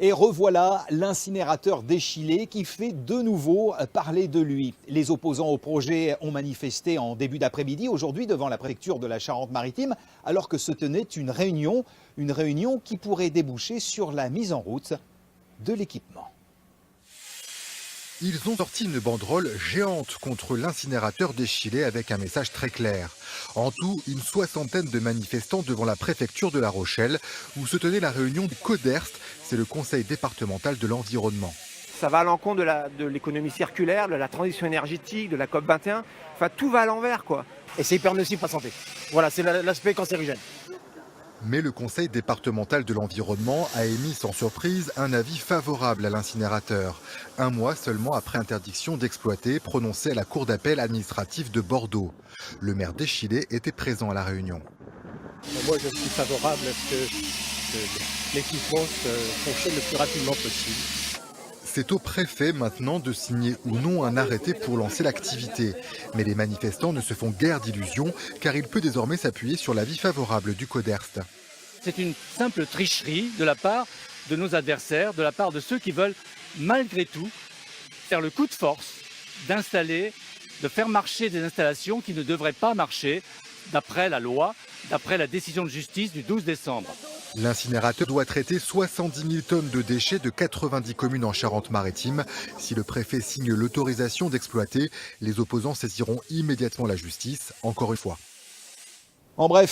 Et revoilà l'incinérateur d'Échillé qui fait de nouveau parler de lui. Les opposants au projet ont manifesté en début d'après-midi aujourd'hui devant la préfecture de la Charente-Maritime alors que se tenait une réunion qui pourrait déboucher sur la mise en route de l'équipement. Ils ont sorti une banderole géante contre l'incinérateur d'Échillé avec un message très clair. En tout, une soixantaine de manifestants devant la préfecture de La Rochelle où se tenait la réunion du CODERST, c'est le conseil départemental de l'environnement. Ça va à l'encontre de l'économie circulaire, de la transition énergétique, de la COP 21. Enfin, tout va à l'envers, quoi. Et c'est hyper nocif pour la santé. Voilà, c'est l'aspect cancérigène. Mais le conseil départemental de l'environnement a émis sans surprise un avis favorable à l'incinérateur. Un mois seulement après interdiction d'exploiter prononcée à la cour d'appel administrative de Bordeaux. Le maire d'Échillé était présent à la réunion. Moi, je suis favorable à ce que l'équipement fonctionne le plus rapidement possible. C'est au préfet maintenant de signer ou non un arrêté pour lancer l'activité. Mais les manifestants ne se font guère d'illusions car il peut désormais s'appuyer sur l'avis favorable du CODERST. C'est une simple tricherie de la part de nos adversaires, de la part de ceux qui veulent malgré tout faire le coup de force de faire marcher des installations qui ne devraient pas marcher d'après la loi, d'après la décision de justice du 12 décembre. L'incinérateur doit traiter 70 000 tonnes de déchets de 90 communes en Charente-Maritime. Si le préfet signe l'autorisation d'exploiter, les opposants saisiront immédiatement la justice, encore une fois. En bref,